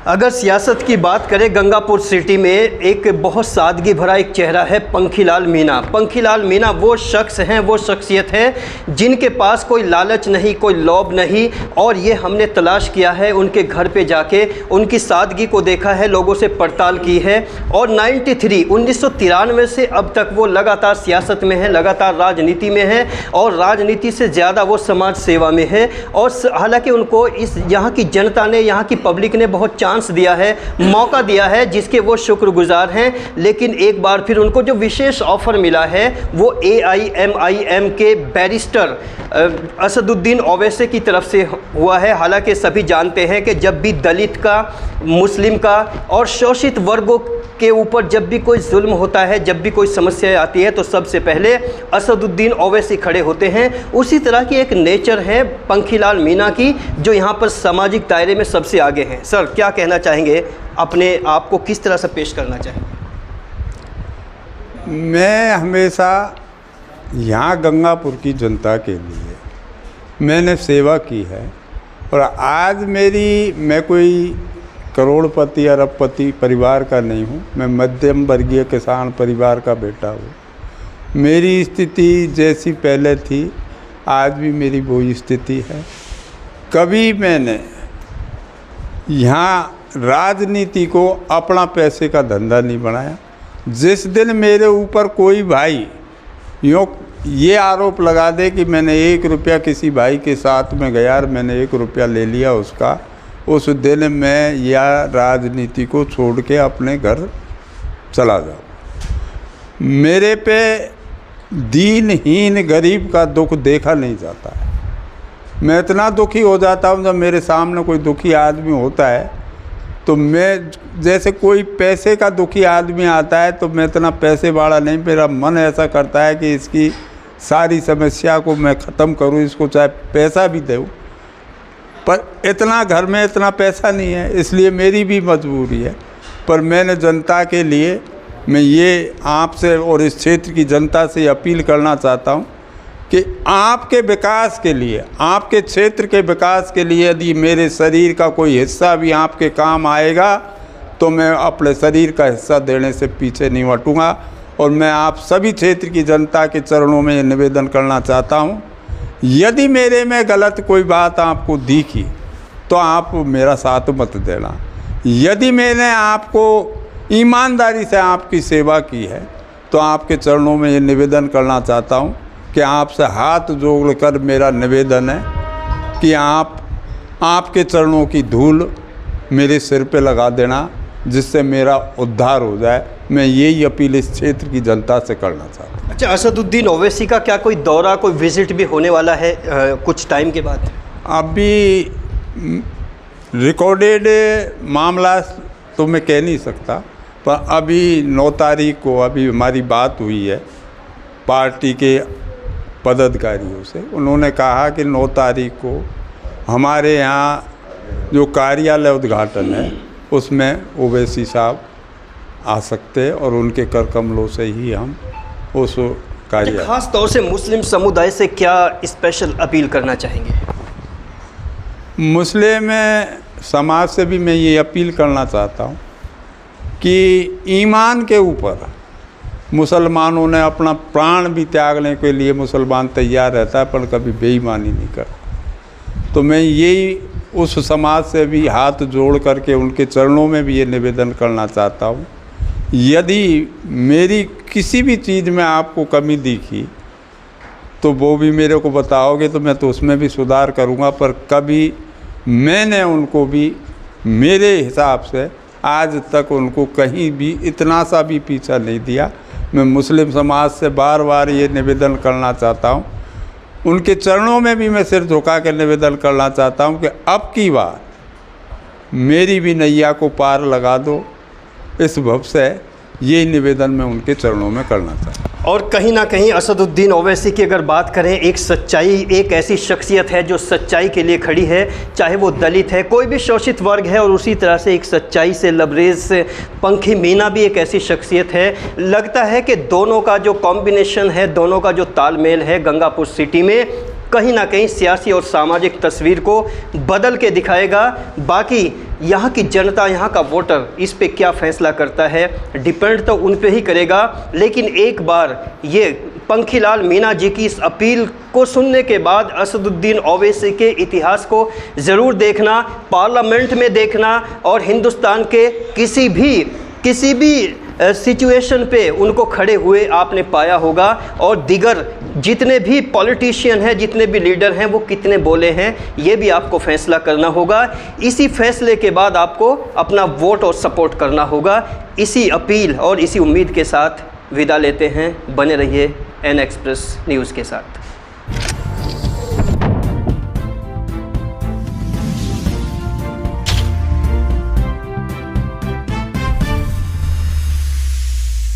अगर सियासत की बात करें गंगापुर सिटी में, एक बहुत सादगी भरा एक चेहरा है पंखीलाल मीणा। पंखीलाल मीणा वो शख्स हैं, वो शख्सियत है जिनके पास कोई लालच नहीं, कोई लोभ नहीं। और ये हमने तलाश किया है, उनके घर पे जाके उनकी सादगी को देखा है, लोगों से पड़ताल की है। और 1993 से अब तक वो लगातार सियासत में है, लगातार राजनीति में है और राजनीति से ज़्यादा वो समाज सेवा में है। और हालांकि उनको इस यहाँ की जनता ने, यहाँ की पब्लिक ने बहुत चांस दिया है, मौका दिया है, जिसके वो शुक्रगुजार हैं। लेकिन एक बार फिर उनको जो विशेष ऑफर मिला है वो AIMIM के बैरिस्टर असदुद्दीन ओवैसी की तरफ से हुआ है। हालांकि सभी जानते हैं कि जब भी दलित का, मुस्लिम का और शोषित वर्गों के ऊपर जब भी कोई जुल्म होता है, जब भी कोई समस्या आती है, तो सबसे पहले असदुद्दीन ओवैसी खड़े होते हैं। उसी तरह की एक नेचर है पंखीलाल मीणा की, जो यहाँ पर सामाजिक दायरे में सबसे आगे हैं। सर, क्या कहना चाहेंगे, अपने आप को किस तरह से पेश करना चाहेंगे? मैं हमेशा यहाँ गंगापुर की जनता के लिए मैंने सेवा की है। और आज मैं कोई करोड़पति अरबपति परिवार का नहीं हूँ, मैं मध्यम वर्गीय किसान परिवार का बेटा हूँ। मेरी स्थिति जैसी पहले थी, आज भी मेरी वही स्थिति है। कभी मैंने यहाँ राजनीति को अपना पैसे का धंधा नहीं बनाया। जिस दिन मेरे ऊपर कोई भाई ये आरोप लगा दे कि मैंने 1 रुपया किसी भाई के साथ में गया और मैंने 1 रुपया ले लिया उसका, उस दिन मैं या राजनीति को छोड़ के अपने घर चला जाऊँ। मेरे पे दीनहीन गरीब का दुख देखा नहीं जाता है। मैं इतना दुखी हो जाता हूँ जब मेरे सामने कोई दुखी आदमी होता है, तो मैं जैसे कोई पैसे का दुखी आदमी आता है तो मैं इतना पैसे वाला नहीं, मेरा मन ऐसा करता है कि इसकी सारी समस्या को मैं ख़त्म करूँ, इसको चाहे पैसा भी दूँ। पर इतना घर में इतना पैसा नहीं है, इसलिए मेरी भी मजबूरी है। पर मैंने जनता के लिए मैं ये आपसे और इस क्षेत्र की जनता से अपील करना चाहता हूँ कि आपके विकास के लिए, आपके क्षेत्र के विकास के लिए यदि मेरे शरीर का कोई हिस्सा भी आपके काम आएगा तो मैं अपने शरीर का हिस्सा देने से पीछे नहीं हटूँगा। और मैं आप सभी क्षेत्र की जनता के चरणों में निवेदन करना चाहता हूँ, यदि मेरे में गलत कोई बात आपको दिखी तो आप मेरा साथ मत देना। यदि मैंने आपको ईमानदारी से आपकी सेवा की है तो आपके चरणों में ये निवेदन करना चाहता हूँ कि आपसे हाथ जोड़कर मेरा निवेदन है कि आपके चरणों की धूल मेरे सिर पे लगा देना, जिससे मेरा उद्धार हो जाए। मैं यही अपील इस क्षेत्र की जनता से करना चाहता हूँ। अच्छा, असदुद्दीन ओवैसी का क्या कोई दौरा, कोई विजिट भी होने वाला है कुछ टाइम के बाद? अभी रिकॉर्डेड मामला तो मैं कह नहीं सकता, पर अभी 9 तारीख को अभी हमारी बात हुई है पार्टी के पदाधिकारियों से। उन्होंने कहा कि 9 तारीख को हमारे यहाँ जो कार्यालय उद्घाटन है उसमें ओवैसी साहब आ सकते हैं और उनके कर कमलों से ही हम उस कार्य। खास तौर से मुस्लिम समुदाय से क्या स्पेशल अपील करना चाहेंगे? मुस्लिम समाज से भी मैं ये अपील करना चाहता हूँ कि ईमान के ऊपर मुसलमानों ने अपना प्राण भी त्यागने के लिए मुसलमान तैयार रहता है, पर कभी बेईमानी नहीं करता। तो मैं यही उस समाज से भी हाथ जोड़ करके उनके चरणों में भी ये निवेदन करना चाहता हूँ, यदि मेरी किसी भी चीज़ में आपको कमी दिखी तो वो भी मेरे को बताओगे तो मैं तो उसमें भी सुधार करूँगा। पर कभी मैंने उनको भी मेरे हिसाब से आज तक उनको कहीं भी इतना सा भी पीछा नहीं दिया। मैं मुस्लिम समाज से बार बार ये निवेदन करना चाहता हूँ, उनके चरणों में भी मैं सिर झुका कर निवेदन करना चाहता हूँ कि अब की बार मेरी भी नैया को पार लगा दो। इस भव से ये निवेदन मैं उनके चरणों में करना चाहता हूँ। और कहीं ना कहीं असदुद्दीन ओवैसी की अगर बात करें, एक सच्चाई, एक ऐसी शख्सियत है जो सच्चाई के लिए खड़ी है, चाहे वो दलित है, कोई भी शोषित वर्ग है। और उसी तरह से एक सच्चाई से लबरेज पंखी मीणा भी एक ऐसी शख्सियत है। लगता है कि दोनों का जो कॉम्बिनेशन है, दोनों का जो तालमेल है गंगापुर सिटी में, कहीं ना कहीं सियासी और सामाजिक तस्वीर को बदल के दिखाएगा। बाकी यहाँ की जनता, यहाँ का वोटर इस पे क्या फ़ैसला करता है, डिपेंड तो उन पे ही करेगा। लेकिन एक बार ये पंखीलाल मीणा जी की इस अपील को सुनने के बाद असदुद्दीन ओवैसी के इतिहास को ज़रूर देखना, पार्लियामेंट में देखना, और हिंदुस्तान के किसी भी सिचुएशन पे उनको खड़े हुए आपने पाया होगा। और दिगर जितने भी पॉलिटिशियन हैं, जितने भी लीडर हैं, वो कितने बोले हैं, ये भी आपको फैसला करना होगा। इसी फैसले के बाद आपको अपना वोट और सपोर्ट करना होगा। इसी अपील और इसी उम्मीद के साथ विदा लेते हैं। बने रहिए एन एक्सप्रेस न्यूज़ के साथ।